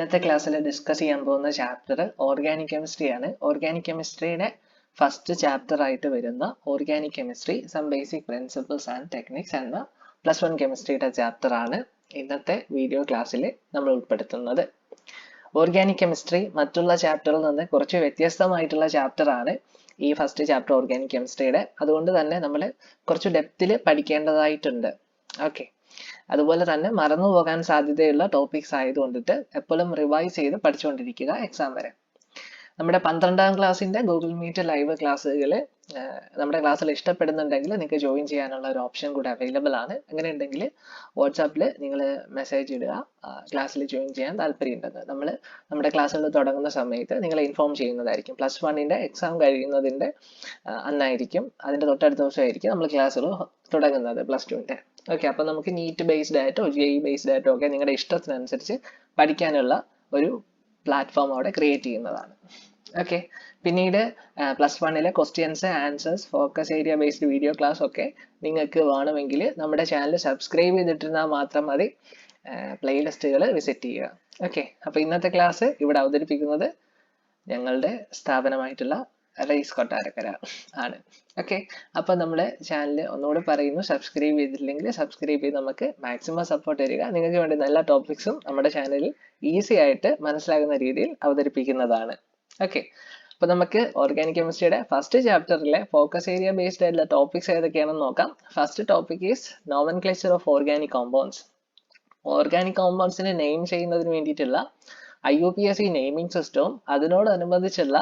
ഇന്നത്തെ ക്ലാസ്സിൽ ഡിസ്കസ് ചെയ്യാൻ പോകുന്ന ചാപ്റ്റർ ഓർഗാനിക് കെമിസ്ട്രി ആണ്. ഓർഗാനിക് കെമിസ്ട്രിയുടെ ഫസ്റ്റ് ചാപ്റ്റർ ആയിട്ട് വരുന്ന organic chemistry some basic principles and techniques എന്ന +1 കെമിസ്ട്രിയുടെ ചാപ്റ്റർ ആണ് ഇന്നത്തെ വീഡിയോ ക്ലാസ്സിൽ നമ്മൾ ഉൾപ്പെടുത്തുന്നത്. ഓർഗാനിക് കെമിസ്ട്രി മറ്റുള്ള ചാപ്റ്ററിൽ നിന്ന് കുറച്ച് വ്യത്യസ്തമായിട്ടുള്ള ചാപ്റ്റർ ആണ് ഈ ഫസ്റ്റ് ചാപ്റ്റർ ഓർഗാനിക് കെമിസ്ട്രിയുടെ. അതുകൊണ്ട് തന്നെ നമ്മൾ കുറച്ച് ഡെപ്തിൽ പഠിക്കേണ്ടതായിട്ടുണ്ട്. ഓക്കെ, അതുപോലെ തന്നെ മറന്നു പോകാൻ സാധ്യതയുള്ള ടോപ്പിക്സ് ആയതുകൊണ്ടിട്ട് എപ്പോഴും റിവൈസ് ചെയ്ത് പഠിച്ചുകൊണ്ടിരിക്കുക എക്സാം വരെ. നമ്മുടെ 12ാം ക്ലാസ്സിന്റെ ഗൂഗിൾ മീറ്റ് ലൈവ് ക്ലാസ്സുകൾ നമ്മുടെ ക്ലാസ്സിൽ ഇഷ്ടപ്പെടുന്നുണ്ടെങ്കിൽ നിങ്ങൾക്ക് ജോയിൻ ചെയ്യാനുള്ള ഒരു ഓപ്ഷൻ കൂടെ അവൈലബിൾ ആണ്. അങ്ങനെ ഉണ്ടെങ്കിൽ വാട്സാപ്പിൽ നിങ്ങൾ മെസ്സേജ് ഇടുക, ക്ലാസ്സിൽ ജോയിൻ ചെയ്യാൻ താല്പര്യമുണ്ടെന്ന്. നമ്മൾ നമ്മുടെ ക്ലാസ്സുകൾ തുടങ്ങുന്ന സമയത്ത് നിങ്ങളെ ഇൻഫോം ചെയ്യുന്നതായിരിക്കും. +1ന്റെ എക്സാം കഴിയുന്നതിൻ്റെ അന്നായിരിക്കും, അതിൻ്റെ തൊട്ടടുത്ത ദിവസമായിരിക്കും നമ്മൾ ക്ലാസ്സുകൾ തുടങ്ങുന്നത് +2ന്റെ. ഓക്കെ, അപ്പം നമുക്ക് നീറ്റ് ബേസ്ഡ് ആയിട്ടോ JEE ബേസ്ഡ് ആയിട്ടോ ഒക്കെ നിങ്ങളുടെ ഇഷ്ടത്തിനനുസരിച്ച് പഠിക്കാനുള്ള ഒരു പ്ലാറ്റ്ഫോം അവിടെ ക്രിയേറ്റ് ചെയ്യുന്നതാണ്. ഓക്കെ, പിന്നീട് +1ലെ questions, answers, focus area based video class ഒക്കെ നിങ്ങൾക്ക് വേണമെങ്കിൽ നമ്മുടെ ചാനൽ സബ്സ്ക്രൈബ് ചെയ്തിട്ടിരുന്നാൽ മാത്രം മതി. പ്ലേലിസ്റ്റുകൾ വിസിറ്റ് ചെയ്യുക. ഓക്കെ, അപ്പോൾ ഇന്നത്തെ ക്ലാസ് ഇവിടെ അവതരിപ്പിക്കുന്നത് ഞങ്ങളുടെ സ്ഥാപനമായിട്ടുള്ള റൈസ് കൊട്ടാരക്കര ആണ്. ഓക്കെ, അപ്പോൾ നമ്മുടെ ചാനൽ ഒന്നുകൂടി പറയുന്നു, സബ്സ്ക്രൈബ് ചെയ്തിട്ടില്ലെങ്കിൽ സബ്സ്ക്രൈബ് ചെയ്ത് നമുക്ക് മാക്സിമം സപ്പോർട്ട് തരിക. നിങ്ങൾക്ക് വേണ്ടി നല്ല ടോപ്പിക്സും നമ്മുടെ ചാനലിൽ ഈസി ആയിട്ട് മനസ്സിലാകുന്ന രീതിയിൽ അവതരിപ്പിക്കുന്നതാണ്. ഓക്കെ, അപ്പോൾ നമുക്ക് ഓർഗാനിക് കെമിസ്ട്രിയുടെ ഫസ്റ്റ് ചാപ്റ്ററിലെ ഫോക്കസ് ഏരിയ ബേസ്ഡ് ആയിട്ടുള്ള ടോപ്പിക്സ് ഏതൊക്കെയാണെന്ന് നോക്കാം. First topic is nomenclature of organic compounds. Organic കോമ്പൗണ്ട്സിനെ നെയിം ചെയ്യുന്നതിന് വേണ്ടിയിട്ടുള്ള IUPAC നെയിമിംഗ് സിസ്റ്റവും അതിനോടനുബന്ധിച്ചുള്ള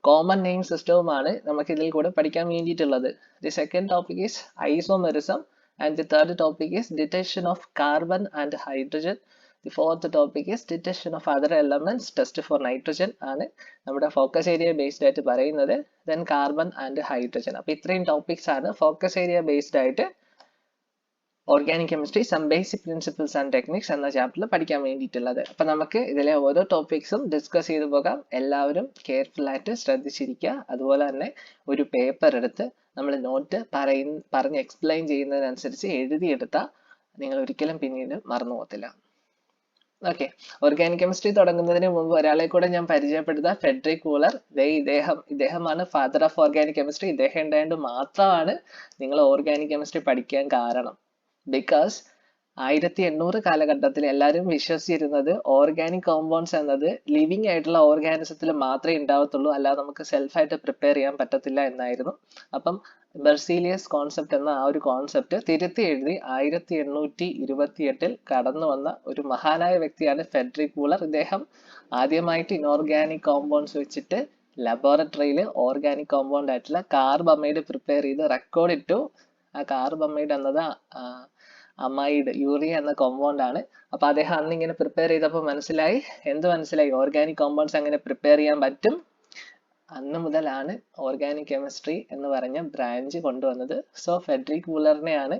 കോമൺ നെയിം സിസ്റ്റവുമാണ് നമുക്ക് ഇതിൽ കൂടെ പഠിക്കാൻ വേണ്ടിയിട്ടുള്ളത്. The second topic is isomerism and the third topic is detection of carbon and hydrogen. The fourth topic is detection of other elements test for nitrogen ആണ് നമ്മുടെ ഫോക്കസ് ഏരിയ ബേസ്ഡ് ആയിട്ട് പറയുന്നത്. Then carbon and hydrogen. അപ്പോൾ ഇത്രയും topics ആണ് focus area based ആയിട്ട് organic chemistry some basic principles and techniques എന്ന ചാപ്റ്ററിൽ പഠിക്കാൻ വേണ്ടിയിട്ടുള്ളത്. അപ്പം നമുക്ക് ഇതിലെ ഓരോ ടോപ്പിക്സും ഡിസ്കസ് ചെയ്തു പോകാം. എല്ലാവരും കെയർഫുൾ ആയിട്ട് ശ്രദ്ധിച്ചിരിക്കുക. അതുപോലെ തന്നെ ഒരു പേപ്പർ എടുത്ത് നമ്മൾ നോട്ട് പറഞ്ഞ് എക്സ്പ്ലെയിൻ ചെയ്യുന്നതിനനുസരിച്ച് എഴുതിയെടുത്താൽ നിങ്ങൾ ഒരിക്കലും പിന്നീട് മറന്നു പോകത്തില്ല. ഓക്കെ, ഓർഗാനിക് കെമിസ്ട്രി തുടങ്ങുന്നതിന് മുമ്പ് ഒരാളെ കൂടെ ഞാൻ പരിചയപ്പെടുത്താം. Friedrich Wohler. ഇദ്ദേഹമാണ് ഫാദർ ഓഫ് ഓർഗാനിക് കെമിസ്ട്രി. ഇദ്ദേഹം ഉണ്ടായത് മാത്രമാണ് നിങ്ങൾ ഓർഗാനിക് കെമിസ്ട്രി പഠിക്കാൻ കാരണം. ബിക്കോസ് 1800 കാലഘട്ടത്തിൽ എല്ലാവരും വിശ്വസിച്ചിരുന്നത് ഓർഗാനിക് കോമ്പൗണ്ട്സ് എന്നത് ലിവിങ് ആയിട്ടുള്ള ഓർഗാനിസത്തിൽ മാത്രമേ ഉണ്ടാവത്തുള്ളൂ, അല്ലാതെ നമുക്ക് സെൽഫായിട്ട് പ്രിപ്പയർ ചെയ്യാൻ പറ്റത്തില്ല എന്നായിരുന്നു. അപ്പം ബെർസീലിയസ് കോൺസെപ്റ്റ് എന്ന ആ ഒരു കോൺസെപ്റ്റ് തിരുത്തി എഴുതി 1828 കടന്നു വന്ന ഒരു മഹാനായ വ്യക്തിയാണ് ഫ്രെഡറിക് വൂളർ. ഇദ്ദേഹം ആദ്യമായിട്ട് ഇനോർഗാനിക് കോമ്പൗണ്ട്സ് വെച്ചിട്ട് ലബോറട്ടറിയിൽ ഓർഗാനിക് കോമ്പൗണ്ട് ആയിട്ടുള്ള കാർബമൈഡ് പ്രിപ്പയർ ചെയ്ത് റെക്കോർഡ് ഇട്ടു. ആ കാർബമൈഡ് എന്നത് അമൈഡ് യൂറിയ എന്ന കോമ്പൗണ്ട് ആണ്. അപ്പൊ അദ്ദേഹം അന്ന് ഇങ്ങനെ പ്രിപ്പയർ ചെയ്തപ്പോൾ മനസ്സിലായി. ഓർഗാനിക് കോമ്പൗണ്ട്സ് അങ്ങനെ പ്രിപ്പയർ ചെയ്യാൻ പറ്റും. അന്ന് മുതലാണ് ഓർഗാനിക് കെമിസ്ട്രി എന്ന് പറഞ്ഞ ബ്രാഞ്ച് കൊണ്ടുവന്നത്. സോ ഫ്രെഡറിക് വൂളറിനെയാണ്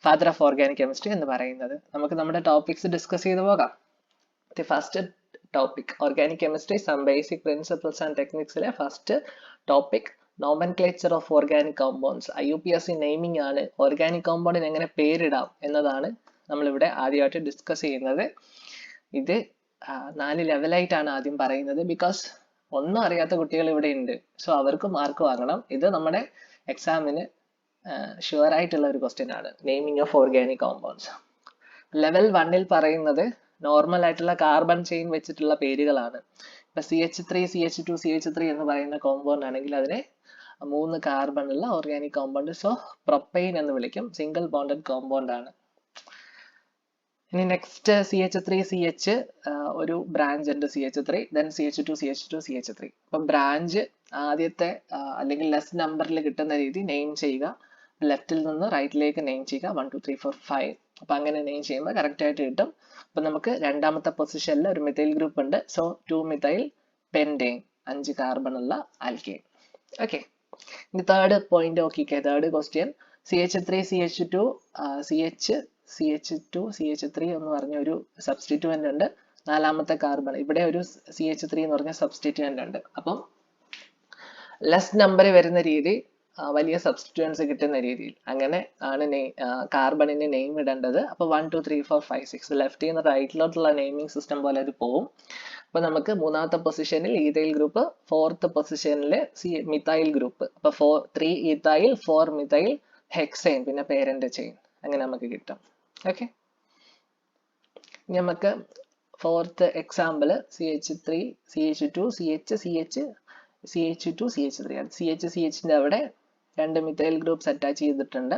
ഫാദർ ഓഫ് ഓർഗാനിക് കെമിസ്ട്രി എന്ന് പറയുന്നത്. നമുക്ക് നമ്മുടെ ടോപ്പിക്സ് ഡിസ്കസ് ചെയ്ത് പോകാം. The first topic organic chemistry some basic principles and ടെക്നിക്സിലെ first topic nomenclature of organic compounds. IUPAC naming ആണ്. ഓർഗാനിക് കോമ്പൗണ്ടിന് എങ്ങനെ പേരിടാം എന്നതാണ് നമ്മളിവിടെ ആദ്യമായിട്ട് ഡിസ്കസ് ചെയ്യുന്നത്. ഇത് 4 ലെവലായിട്ടാണ് ആദ്യം പറയുന്നത്. ബിക്കോസ് ഒന്നും അറിയാത്ത കുട്ടികൾ ഇവിടെ ഉണ്ട്. സോ അവർക്ക് മാർക്ക് വാങ്ങണം. ഇത് നമ്മുടെ എക്സാമിന് ഷുവർ ആയിട്ടുള്ള ഒരു ക്വസ്റ്റ്യൻ ആണ്. Naming of organic compounds. Level 1ൽ പറയുന്നത് നോർമൽ ആയിട്ടുള്ള കാർബൺ ചെയിൻ വെച്ചിട്ടുള്ള പേരുകളാണ്. ഇപ്പൊ CH3 CH2 CH3 എന്ന് പറയുന്ന കോമ്പൗണ്ട് ആണെങ്കിൽ അതിനെ 3 കാർബൺ ഉള്ള ഓർഗാനിക് കോമ്പൗണ്ട്, സോ പ്രൊപ്പൈൻ എന്ന് വിളിക്കും. സിംഗിൾ ബോണ്ടഡ് കോമ്പൗണ്ട് ആണ്. ഇനി നെക്സ്റ്റ് CH3CH ഒരു ബ്രാഞ്ച് ഉണ്ട് CH3, then CH2 CH2 CH3. അപ്പൊ ബ്രാഞ്ച് ആദ്യത്തെ അല്ലെങ്കിൽ ലെസ് നമ്പറിൽ കിട്ടുന്ന രീതി നെയിം ചെയ്യുക. ലെഫ്റ്റിൽ നിന്ന് റൈറ്റിലേക്ക് നെയിം ചെയ്യുക. 1 2 3 4 5. അപ്പൊ അങ്ങനെ നെയിം ചെയ്യുമ്പോൾ കറക്റ്റ് ആയിട്ട് കിട്ടും. അപ്പൊ നമുക്ക് രണ്ടാമത്തെ പൊസിഷനിൽ ഒരു മിഥൈൽ ഗ്രൂപ്പ് ഉണ്ട്. സോ 2 മിഥൈൽ പെൻറ്റെയ്ൻ, 5 കാർബൺ ഉള്ള ആൽക്കെയ്ൻ. ഓക്കെ, ഇനി തേർഡ് പോയിന്റ് നോക്കിക്കേ. Third question CH3 CH2 CH2 CH3 എന്ന് പറഞ്ഞ ഒരു സബ്സ്റ്റിറ്റ്യൂവന്റ് ഉണ്ട്. നാലാമത്തെ കാർബൺ ഇവിടെ ഒരു CH3 എന്ന് പറഞ്ഞ സബ്സ്റ്റിറ്റ്യൂവന്റ് ഉണ്ട്. അപ്പം ലെസ് നമ്പർ വരുന്ന രീതി വലിയ സബ്സ്റ്റിറ്റ്യൂവൻസ് കിട്ടുന്ന രീതിയിൽ അങ്ങനെ ആണ് കാർബണിന് നെയിം ഇടേണ്ടത്. അപ്പോൾ 1 2 3 4 5 6 ലെഫ്റ്റിൽ നിന്ന് റൈറ്റിലോട്ടുള്ള നെയിമിംഗ് സിസ്റ്റം പോലെ അത് പോവും. അപ്പോൾ നമുക്ക് മൂന്നാമത്തെ പൊസിഷനിൽ ഈഥൈൽ ഗ്രൂപ്പ്, ഫോർത്ത് പൊസിഷനിൽ മിഥൈൽ ഗ്രൂപ്പ്. അപ്പോൾ 3 ഈഥൈൽ 4 മിഥൈൽ ഹെക്സൈൻ, പിന്നെ പേരന്റ് ചെയിൻ, അങ്ങനെ നമുക്ക് കിട്ടും. ഓക്കെ, നമുക്ക് fourth example CH3 CH2 CH2 CH3 ആണ്. CHന്റെ അവിടെ 2 മിഥൈൽ ഗ്രൂപ്പ്സ് അറ്റാച്ച് ചെയ്തിട്ടുണ്ട്.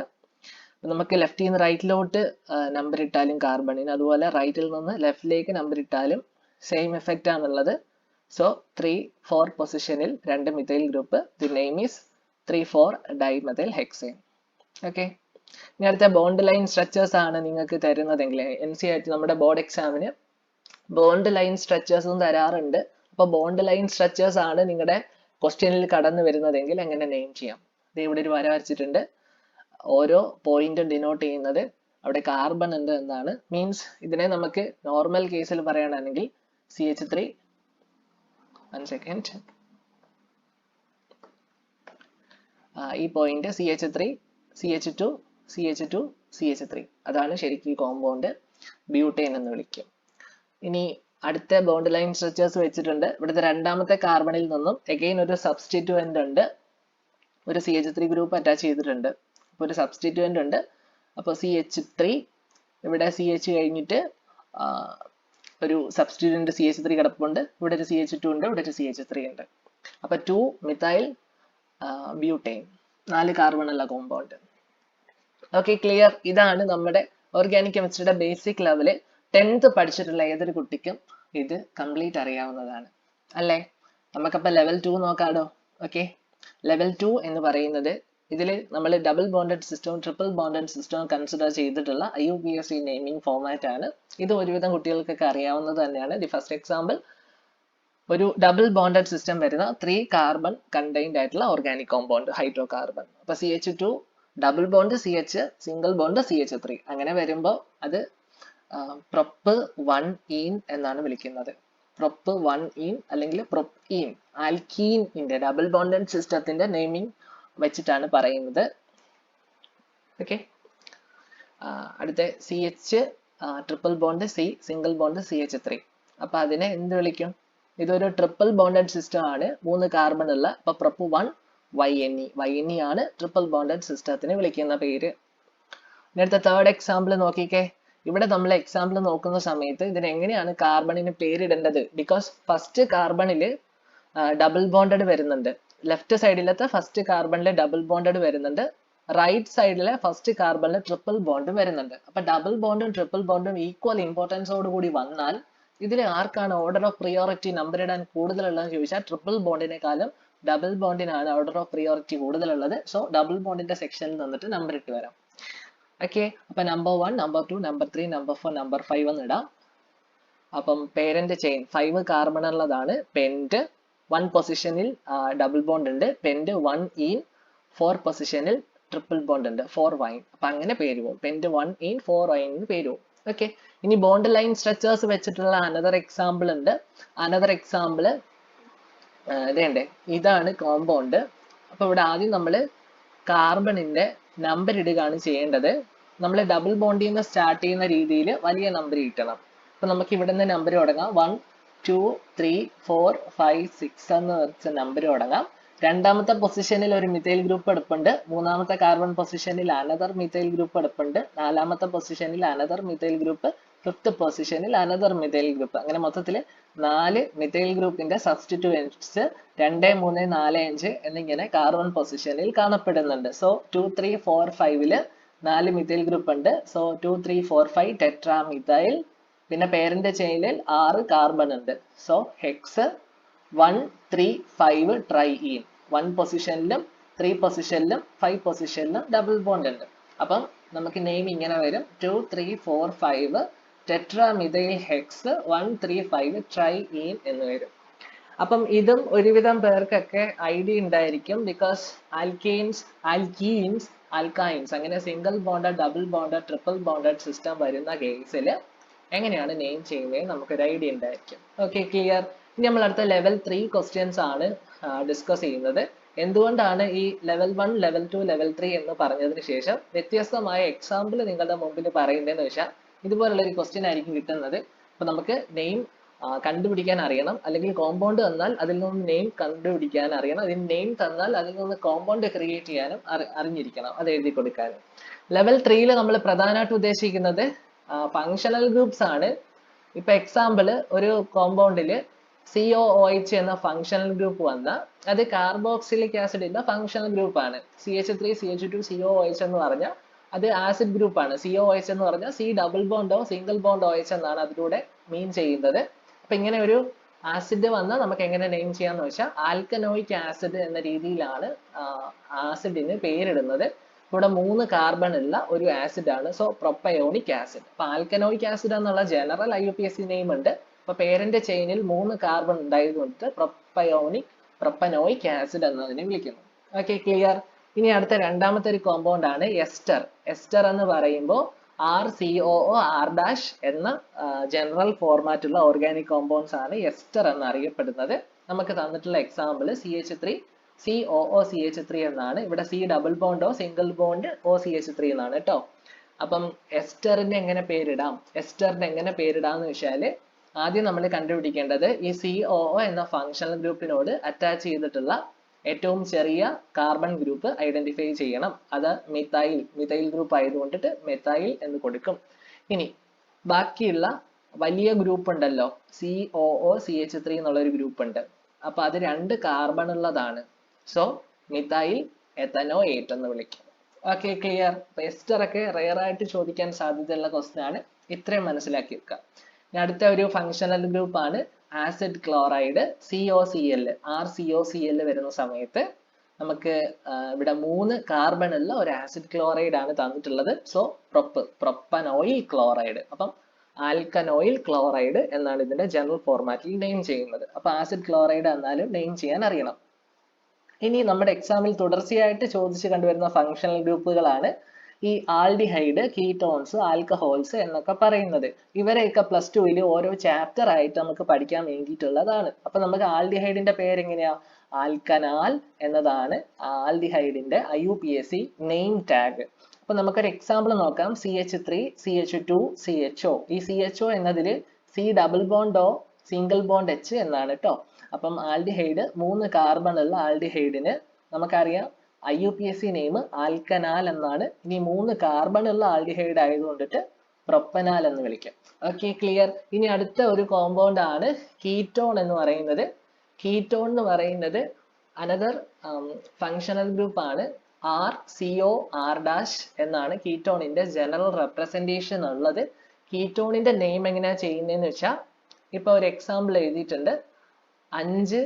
നമുക്ക് ലെഫ്റ്റിൽ നിന്ന് റൈറ്റിലോട്ട് നമ്പർ ഇട്ടാലും കാർബണിന്, അതുപോലെ റൈറ്റിൽ നിന്ന് ലെഫ്റ്റിലേക്ക് നമ്പർ ഇട്ടാലും സെയിം എഫക്റ്റ് ആണുള്ളത്. സോ 3 4 പൊസിഷനിൽ 2 methyl group, the name is 3 4 dimethyl hexyne. Okay, ഇനി അടുത്ത ബോണ്ട് ലൈൻ സ്ട്രക്ചേഴ്സ് ആണ് നിങ്ങൾക്ക് തരുന്നതെങ്കിൽ NCERT നമ്മുടെ ബോർഡ് എക്സാമിന് ബോണ്ട് ലൈൻ സ്ട്രക്ചേഴ്സും തരാറുണ്ട്. അപ്പോൾ ബോണ്ട് ലൈൻ സ്ട്രക്ചേഴ്സ് ആണ് നിങ്ങളുടെ ക്വസ്റ്റ്യനിൽ കടന്നു വരുന്നതെങ്കിൽ എങ്ങനെ നെയിം ചെയ്യാം. ഇത് ഇവിടെ ഒരു വര വരച്ചിട്ടുണ്ട്. ഓരോ പോയിന്റ് ഡിനോട്ട് ചെയ്യുന്നത് അവിടെ കാർബൺ ഉണ്ട് എന്നാണ്. മീൻസ് ഇതിനെ നമുക്ക് നോർമൽ കേസിൽ പറയുകയാണെങ്കിൽ CH3, 1 സെക്കൻഡ്, ഈ point CH3 CH2 CH2 CH3 അതാണ് ശരിക്കും ഈ കോമ്പൗണ്ട് ബ്യൂട്ടൈൻ എന്ന് വിളിക്കും. ഇനി അടുത്ത ബോണ്ട് ലൈൻ സ്ട്രക്ചേഴ്സ് വെച്ചിട്ടുണ്ട്. ഇവിടുത്തെ രണ്ടാമത്തെ കാർബണിൽ നിന്നും അഗൈൻ ഒരു സബ്സ്റ്റിറ്റ്യൂവന്റ് ഉണ്ട്, ഒരു CH3 ഗ്രൂപ്പ് അറ്റാച്ച് ചെയ്തിട്ടുണ്ട്. അപ്പോൾ ഒരു സബ്സ്റ്റിറ്റ്യൂവന്റ് ഉണ്ട്. അപ്പോൾ CH3 ഇവിടെ CH കഴിഞ്ഞിട്ട് ഒരു സബ്സ്റ്റിറ്റ്യൂവന്റ് CH3 കിടപ്പുണ്ട്. ഇവിടെ ഒരു CH2 ഉണ്ട്, ഇവിടെ ഒരു CH3 ഉണ്ട്. അപ്പോൾ 2 മിഥൈൽ ബ്യൂട്ടൈൻ, 4 കാർബൺ ഉള്ള കോമ്പൗണ്ട്. Okay, clear. ഇതാണ് നമ്മുടെ ഓർഗാനിക് കെമിസ്ട്രിയുടെ ബേസിക് ലെവല്. 10th പഠിച്ചിട്ടുള്ള ഏതൊരു കുട്ടിക്കും ഇത് കംപ്ലീറ്റ് അറിയാവുന്നതാണ് അല്ലേ? നമുക്കപ്പോൾ ലെവൽ 2 നോക്കാടോ. ഓക്കെ, ലെവൽ 2 എന്ന് പറയുന്നത് ഇതിൽ നമ്മൾ ഡബിൾ ബോണ്ടഡ് സിസ്റ്റവും ട്രിപ്പിൾ ബോണ്ടഡ് സിസ്റ്റവും കൺസിഡർ ചെയ്തിട്ടുള്ള IUPAC നെയിമിംഗ് ഫോർമാറ്റ് ആണ്. ഇത് ഒരുവിധം കുട്ടികൾക്കൊക്കെ അറിയാവുന്നത് തന്നെയാണ്. ദി ഫസ്റ്റ് എക്സാമ്പിൾ, ഒരു ഡബിൾ ബോണ്ടഡ് സിസ്റ്റം വരുന്ന 3 കാർബൺ കണ്ടെയ്ൻഡ് ആയിട്ടുള്ള ഓർഗാനിക് കോമ്പൗണ്ട് ഹൈഡ്രോ കാർബൺ. അപ്പോൾ CH2 double bond CH, single bond CH3, അങ്ങനെ വരുമ്പോൾ അത് പ്രൊപ്പ് 1 എന്നാണ് വിളിക്കുന്നത്. പ്രൊപ്പ് 1 അല്ലെങ്കിൽ പ്രൊപ്പീൻ, ആൽക്കീനിന്റെ ഡബിൾ ബോണ്ടഡ് സിസ്റ്റത്തിന്റെ നെയിമിംഗ് വെച്ചിട്ടാണ് പറയുന്നത്. ഓക്കെ, അടുത്ത CH triple bond C, single bond CH3. അപ്പൊ അതിനെ എന്ത് വിളിക്കും? ഇതൊരു ട്രിപ്പിൾ ബോണ്ടഡ് സിസ്റ്റം ആണ്, 3 കാർബൺ ഉള്ള. അപ്പൊ പ്രൊപ്പ് 1 YNE ആണ് ട്രിപ്പിൾ ബോണ്ടഡ് സിസ്റ്റത്തിന് വിളിക്കുന്ന പേര്. അടുത്ത തേർഡ് എക്സാമ്പിൾ നോക്കിക്കേ. ഇവിടെ നമ്മൾ എക്സാമ്പിൾ നോക്കുന്ന സമയത്ത് ഇതിന് എങ്ങനെയാണ് കാർബണിന് പേരിടേണ്ടത്? ബിക്കോസ് ഫസ്റ്റ് കാർബണിൽ ഡബിൾ ബോണ്ടഡ് വരുന്നുണ്ട്. ലെഫ്റ്റ് സൈഡിലത്തെ ഫസ്റ്റ് കാർബണിൽ ഡബിൾ ബോണ്ടഡ് വരുന്നുണ്ട്, റൈറ്റ് സൈഡിലെ ഫസ്റ്റ് കാർബണിൽ ട്രിപ്പിൾ ബോണ്ട് വരുന്നുണ്ട്. അപ്പൊ ഡബിൾ ബോണ്ടും ട്രിപ്പിൾ ബോണ്ടും ഈക്വൽ ഇമ്പോർട്ടൻസോട് കൂടി വന്നാൽ ഇതിൽ ആർക്കാണ് ഓർഡർ ഓഫ് പ്രിയോറിറ്റി നമ്പർ ഇടാൻ കൂടുതലുള്ളതെന്ന് ചോദിച്ചാൽ ട്രിപ്പിൾ ബോണ്ടിനെക്കാളും ഡബിൾ ബോണ്ടിനാണ് ഓർഡർ ഓഫ് പ്രിയോറിറ്റി കൂടുതലുള്ളത്. സോ ഡബിൾ ബോണ്ടിന്റെ സെക്ഷനിൽ നിന്നിട്ട് നമ്പർ ഇട്ട് വരാം. ഓക്കെ, അപ്പൊ number 1, number 2, number 3, number 4, number 5 എന്ന് ഇടാം. അപ്പം പേരന്റ് ചെയിൻ 5 കാർബൺ ഉള്ളതാണ്. പെന്റ് 1 പൊസിഷനിൽ ഡബിൾ ബോണ്ട് ഉണ്ട്. പെന്റ് 1 in 4 പൊസിഷനിൽ ട്രിപ്പിൾ ബോണ്ട് ഉണ്ട്, 4 വൈൻ. അപ്പൊ അങ്ങനെ പേര് പോകും. പെന്റ് 1 in 4 വൈൻ പേര് പോകും. ഓക്കെ, ഇനി ബോണ്ട് ലൈൻ സ്ട്രക്ചേഴ്സ് വെച്ചിട്ടുള്ള അനദർ എക്സാമ്പിൾ ഉണ്ട്. അനദർ എക്സാമ്പിൾ ഇതേണ്ടേ, ഇതാണ് കോമ്പൗണ്ട്. അപ്പൊ ഇവിടെ ആദ്യം നമ്മൾ കാർബണിന്റെ നമ്പർ ഇടുകയാണ് ചെയ്യേണ്ടത്. നമ്മൾ ഡബിൾ ബോണ്ടിൽ നിന്ന് സ്റ്റാർട്ട് ചെയ്യുന്ന രീതിയിൽ വലിയ നമ്പർ കിട്ടണം. അപ്പൊ നമുക്ക് ഇവിടെ നിന്ന് നമ്പർ തുടങ്ങാം. 1 2 3 4 5 6 എന്ന് വെച്ച നമ്പർ തുടങ്ങാം. രണ്ടാമത്തെ പൊസിഷനിൽ ഒരു മിഥൈൽ ഗ്രൂപ്പ് എടുപ്പുണ്ട്. മൂന്നാമത്തെ കാർബൺ പൊസിഷനിൽ അനദർ മിഥൈൽ ഗ്രൂപ്പ് എടുപ്പുണ്ട്. നാലാമത്തെ പൊസിഷനിൽ അനദർ മിഥൈൽ ഗ്രൂപ്പ്. ഫിഫ്ത്ത് പൊസിഷനിൽ അനദർ മിഥൈൽ ഗ്രൂപ്പ്. അങ്ങനെ മൊത്തത്തിൽ 4 മിഥൈൽ ഗ്രൂപ്പിന്റെ സബ്സ്റ്റിറ്റ്യൂവൻസ് 2 3 4 5 എന്നിങ്ങനെ കാർബൺ പൊസിഷനിൽ കാണപ്പെടുന്നുണ്ട്. സോ 2 3 4 5 4 മിഥൈൽ ഗ്രൂപ്പ് ഉണ്ട്. So 2 3 4 5 tetra methyl. പിന്നെ പേരന്റ് ചെയിനിൽ 6 കാർബൺ ഉണ്ട്. So HECS 1 3 5 ട്രൈഈൻ. 1 പൊസിഷനിലും 3 പൊസിഷനിലും 5 പൊസിഷനിലും ഡബിൾ ബോണ്ട് ഉണ്ട്. അപ്പം നമുക്ക് നെയിം ഇങ്ങനെ വരും: 2 3 4 5 ടെട്രാമിഥൈൽ ഹെക്സ് 1 3 5 ട്രൈഈൻ എന്ന് വരും. അപ്പം ഇതും ഒരുവിധം പേർക്കൊക്കെ ഐഡിയ ഉണ്ടായിരിക്കും. ബിക്കോസ് ആൽക്കീൻസ്, ആൽക്കൈൻസ് അങ്ങനെ single bonded, double bonded, triple bonded system വരുന്ന കേസിൽ എങ്ങനെയാണ് നെയിം ചെയ്യുന്നത് നമുക്കൊരു ഐഡിയ ഉണ്ടായിരിക്കും. Okay, clear. ഇനി നമ്മൾ അടുത്ത ലെവൽ 3 ക്വസ്റ്റ്യൻസ് ആണ് ഡിസ്കസ് ചെയ്യുന്നത്. എന്തുകൊണ്ടാണ് ഈ ലെവൽ 1, ലെവൽ 2, ലെവൽ 3 എന്ന് പറഞ്ഞതിന് ശേഷം വ്യത്യസ്തമായ എക്സാമ്പിൾ നിങ്ങളുടെ മുമ്പിൽ പറയുന്നതെന്ന് വെച്ചാൽ ഇതുപോലുള്ള ഒരു ക്വസ്റ്റ്യൻ ആയിരിക്കും കിട്ടുന്നത്. അപ്പൊ നമുക്ക് നെയിം കണ്ടുപിടിക്കാൻ അറിയണം, അല്ലെങ്കിൽ കോമ്പൗണ്ട് തന്നാൽ അതിൽ നിന്ന് നെയിം കണ്ടുപിടിക്കാൻ അറിയണം, അതിന് നെയിം തന്നാൽ അതിൽ നിന്ന് കോമ്പൗണ്ട് ക്രിയേറ്റ് ചെയ്യാനും അറിഞ്ഞിരിക്കണം, അത് എഴുതി കൊടുക്കാനും. ലെവൽ 3 നമ്മൾ പ്രധാനമായിട്ട് ഉദ്ദേശിക്കുന്നത് ഫങ്ഷണൽ ഗ്രൂപ്പ്സ് ആണ്. ഇപ്പൊ എക്സാമ്പിൾ, ഒരു കോമ്പൗണ്ടില് COOH എന്ന ഫങ്ഷണൽ ഗ്രൂപ്പ് വന്നാൽ അത് കാർബോക്സിലിക് ആസിഡിന്റെ ഫങ്ഷണൽ ഗ്രൂപ്പ് ആണ്. CH3CH2 COOH എന്ന് പറഞ്ഞാൽ അത് ആസിഡ് ഗ്രൂപ്പ് ആണ്. COOH എന്ന് പറഞ്ഞാൽ C double bond O single bond OH എന്നാണ് അതിലൂടെ മീൻ ചെയ്യുന്നത്. അപ്പൊ ഇങ്ങനെ ഒരു ആസിഡ് വന്നാൽ നമുക്ക് എങ്ങനെ നെയിം ചെയ്യാന്ന് വെച്ചാൽ ആൽക്കനോയിക് ആസിഡ് എന്ന രീതിയിലാണ് ആസിഡിന് പേരിടുന്നത്. ഇവിടെ 3 കാർബൺ ഉള്ള ഒരു ആസിഡ് ആണ്, സോ പ്രൊപ്പയോണിക് ആസിഡ്. അപ്പൊ ആൽക്കനോയിക് ആസിഡ് എന്നുള്ള ജനറൽ IUPAC നെയിം ഉണ്ട്. അപ്പൊ പേരന്റ് ചെയിനിൽ 3 കാർബൺ ഉണ്ടായതുകൊണ്ട് പ്രൊപ്പനോയിക് ആസിഡ് എന്നതിനെ വിളിക്കുന്നു. Okay, clear. ഇനി അടുത്ത രണ്ടാമത്തെ ഒരു കോമ്പൗണ്ട് ആണ് എസ്റ്റർ. എസ്റ്റർ എന്ന് പറയുമ്പോൾ RCOOR- എന്ന ജനറൽ ഫോർമാറ്റ് ഉള്ള ഓർഗാനിക് കോമ്പൗണ്ട്സ് ആണ് എസ്റ്റർ എന്ന് അറിയപ്പെടുന്നത്. നമുക്ക് തന്നിട്ടുള്ള എക്സാമ്പിൾ CH3COOCH3 എന്നാണ്. ഇവിടെ C double bond O single bond OCH3 എന്നാണ് കേട്ടോ. അപ്പം എസ്റ്ററിന് എങ്ങനെ പേരിടാം? എസ്റ്ററിന് എങ്ങനെ പേരിടാം എന്ന് വെച്ചാൽ ആദ്യം നമ്മൾ കണ്ടുപിടിക്കേണ്ടത് ഈ COO എന്ന ഫങ്ഷണൽ ഗ്രൂപ്പിനോട് അറ്റാച്ച് ചെയ്തിട്ടുള്ള ഏറ്റവും ചെറിയ കാർബൺ ഗ്രൂപ്പ് ഐഡന്റിഫൈ ചെയ്യണം. അത് മിഥൈൽ ഗ്രൂപ്പ് ആയതുകൊണ്ടിട്ട് മെഥൈൽ എന്ന് കൊടുക്കും. ഇനി ബാക്കിയുള്ള വലിയ ഗ്രൂപ്പ് ഉണ്ടല്ലോ, COOCH3 എന്നുള്ള ഒരു ഗ്രൂപ്പ് ഉണ്ട്. അപ്പൊ അത് 2 കാർബൺ ഉള്ളതാണ്. സോ മിഥൈൽ എത്തനോയേറ്റ് എന്ന് വിളിക്കും. Okay, clear. എസ്റ്റർ ഒക്കെ റെയർ ആയിട്ട് ചോദിക്കാൻ സാധ്യതയുള്ള ക്വസ്റ്റ്യൻ ആണ്. ഇത്രയും മനസ്സിലാക്കി വെക്കുക. അടുത്ത ഒരു ഫങ്ഷണൽ ഗ്രൂപ്പ് ആണ് ആസിഡ് ക്ലോറൈഡ്, COCl. RCOCl വരുന്ന സമയത്ത് നമുക്ക് ഇവിടെ 3 കാർബൺ ഉള്ള ഒരു ആസിഡ് ക്ലോറൈഡ് ആണ് തന്നിട്ടുള്ളത്. So propanoyl chloride. അപ്പം ആൽക്കനോയിൽ ക്ലോറൈഡ് എന്നാണ് ഇതിന്റെ ജനറൽ ഫോർമാറ്റിൽ നെയിം ചെയ്യുന്നത്. അപ്പൊ ആസിഡ് ക്ലോറൈഡ് എന്നാലും നെയിം ചെയ്യാൻ അറിയണം. ഇനി നമ്മുടെ എക്സാമിൽ തുടർച്ചയായിട്ട് ചോദിച്ചു കണ്ടുവരുന്ന ഫങ്ഷണൽ ഗ്രൂപ്പുകളാണ് ഈ ആൽഡിഹൈഡ്, കീറ്റോൺസ്, ആൽക്കഹോൾസ് എന്നൊക്കെ പറയുന്നത്. ഇവരെയൊക്കെ +2 ഓരോ ചാപ്റ്റർ ആയിട്ട് നമുക്ക് പഠിക്കാൻ വേണ്ടിയിട്ടുള്ളതാണ്. അപ്പൊ നമുക്ക് ആൽഡിഹൈഡിന്റെ പേര് എങ്ങനെയാ? ആൽക്കനാൽ എന്നതാണ് ആൽഡിഹൈഡിന്റെ IUPAC നെയിം ടാഗ്. അപ്പൊ നമുക്കൊരു എക്സാമ്പിൾ നോക്കാം. CH3CH2CHO. ഈ CHO എന്നതിൽ C double bond O single bond H എന്നാണ് കേട്ടോ. അപ്പം ആൽഡിഹൈഡ് 3 കാർബൺ ഉള്ള ആൽഡിഹൈഡിന് നമുക്കറിയാം IUPAC നെയിം ആൽക്കനാൽ എന്നാണ്. ഇനി 3 കാർബൺ ഉള്ള ആൽഡിഹൈഡ് ആയതുകൊണ്ടിട്ട് പ്രൊപ്പനാൽ എന്ന് വിളിക്കാം. Okay, clear. ഇനി അടുത്ത ഒരു കോമ്പൗണ്ട് ആണ് കീറ്റോൺ എന്ന് പറയുന്നത്. കീറ്റോൺ എന്ന് പറയുന്നത് അനദർ ഫങ്ഷണൽ ഗ്രൂപ്പ് ആണ്. RCOR- എന്നാണ് കീറ്റോണിന്റെ ജനറൽ റെപ്രസെന്റേഷൻ ഉള്ളത്. കീറ്റോണിന്റെ നെയിം എങ്ങനെയാ ചെയ്യുന്നതെന്ന് വെച്ചാൽ ഇപ്പൊ ഒരു എക്സാമ്പിൾ എഴുതിയിട്ടുണ്ട്. 5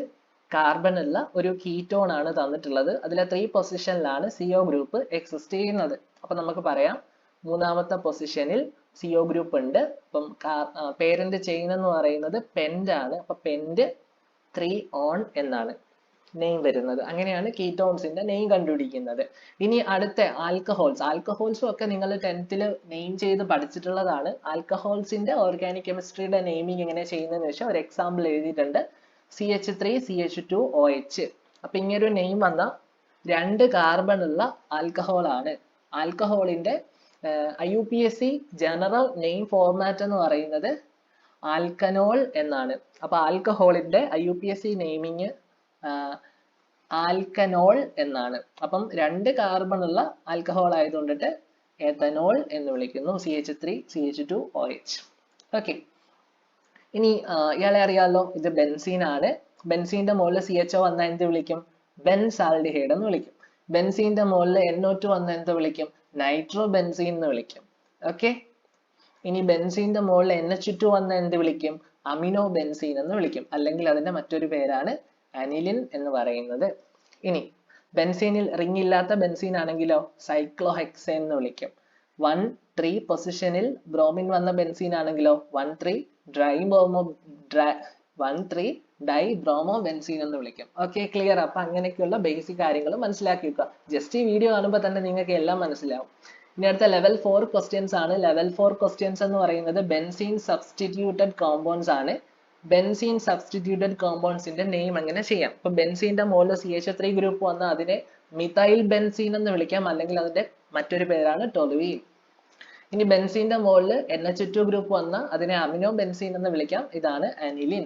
കാർബൺ ഉള്ള ഒരു കീറ്റോൺ ആണ് തന്നിട്ടുള്ളത്. അതിലെ 3 പൊസിഷനിലാണ് CO ഗ്രൂപ്പ് എക്സിസ്റ്റ് ചെയ്യുന്നത്. അപ്പൊ നമുക്ക് പറയാം മൂന്നാമത്തെ പൊസിഷനിൽ CO ഗ്രൂപ്പ് ഉണ്ട്. അപ്പം പേരന്റ് ചെയിൻ എന്ന് പറയുന്നത് പെന്റ് ആണ്. അപ്പൊ പെന്റ് 3 ഓൺ എന്നാണ് നെയിം വരുന്നത്. അങ്ങനെയാണ് കീറ്റോൺസിന്റെ നെയിം കണ്ടുപിടിക്കുന്നത്. ഇനി അടുത്ത ആൽക്കഹോൾസും ഒക്കെ നിങ്ങൾ 10th നെയിം ചെയ്ത് പഠിച്ചിട്ടുള്ളതാണ്. ആൽക്കഹോൾസിന്റെ ഓർഗാനിക് കെമിസ്ട്രിയുടെ നെയിമിംഗ് എങ്ങനെ ചെയ്യുന്നതെന്ന് വെച്ചാൽ ഒരു എക്സാമ്പിൾ എഴുതിയിട്ടുണ്ട്. CH3CH2OH. അപ്പൊ ഇങ്ങനൊരു നെയിം വന്ന 2 കാർബൺ ഉള്ള ആൽക്കഹോൾ ആണ്. ആൽക്കഹോളിന്റെ IUPAC ജനറൽ നെയിം ഫോർമാറ്റ് എന്ന് പറയുന്നത് ആൽക്കനോൾ എന്നാണ്. അപ്പൊ ആൽക്കഹോളിന്റെ IUPAC നെയിമിങ് ആൽക്കനോൾ എന്നാണ്. അപ്പം 2 കാർബൺ ഉള്ള ആൽക്കഹോൾ ആയതുകൊണ്ടിട്ട് എഥനോൾ എന്ന് വിളിക്കുന്നു. CH3CH2OH. ഓക്കെ, ഇനി ഇയാളെ അറിയാലോ, ഇത് ബെൻസീൻ ആണ്. ബെൻസീന്റെ മുകളിൽ CHO വന്നാൽ എന്ത് വിളിക്കും? ബെൻസാൽഡിഹൈഡ് എന്ന് വിളിക്കും. ബെൻസീന്റെ മുകളിൽ NO2 വന്നാൽ എന്ത് വിളിക്കും? നൈട്രോ ബെൻസീൻ എന്ന് വിളിക്കും. ഓക്കെ, ഇനി ബെൻസീന്റെ മുകളിൽ NH2 വന്നാൽ എന്ത് വിളിക്കും? അമിനോ ബെൻസീൻ എന്ന് വിളിക്കും. അല്ലെങ്കിൽ അതിന്റെ മറ്റൊരു പേരാണ് അനിലിൻ എന്ന് പറയുന്നത്. ഇനി ബെൻസീനിൽ റിംഗ് ഇല്ലാത്ത ബെൻസീൻ ആണെങ്കിലോ സൈക്ലോഹെക്സേൻ എന്ന് വിളിക്കും. 1,3 പൊസിഷനിൽ ബ്രോമിൻ വന്ന ബെൻസീൻ ആണെങ്കിലോ 1,3 ഡൈബ്രോമോ ബെൻസീൻ എന്ന് വിളിക്കും. Okay, clear. അപ്പൊ അങ്ങനെയൊക്കെയുള്ള ബേസിക് കാര്യങ്ങൾ മനസ്സിലാക്കി വെക്കുക. ജസ്റ്റ് ഈ വീഡിയോ കാണുമ്പോൾ തന്നെ നിങ്ങൾക്ക് എല്ലാം മനസ്സിലാവും. ഇനി അടുത്ത ലെവൽ 4 ക്വസ്റ്റ്യൻസ് ആണ്. ലെവൽ 4 ക്വസ്റ്റ്യൻസ് എന്ന് പറയുന്നത് ബെൻസീൻ സബ്സ്റ്റിറ്റ്യൂട്ടഡ് കോമ്പൗണ്ട്സ് ആണ്. ബെൻസീൻ സബ്സ്റ്റിറ്റ്യൂട്ടഡ് കോമ്പൗണ്ട്സിന്റെ നെയിം എങ്ങനെ ചെയ്യാം. ഇപ്പൊ ബെൻസീന്റെ മുകളിൽ CH3 ഗ്രൂപ്പ് വന്നാൽ അതിനെ മിഥൈൽ ബെൻസീൻ എന്ന് വിളിക്കാം, അല്ലെങ്കിൽ അതിന്റെ മറ്റൊരു പേരാണ് ടൊലുവീൻ. ഇനി ബെൻസീന്റെ മുകളിൽ NH2 ഗ്രൂപ്പ് വന്നാൽ അതിനെ അമിനോ ബെൻസീൻ എന്ന് വിളിക്കാം, ഇതാണ് അനിലിൻ.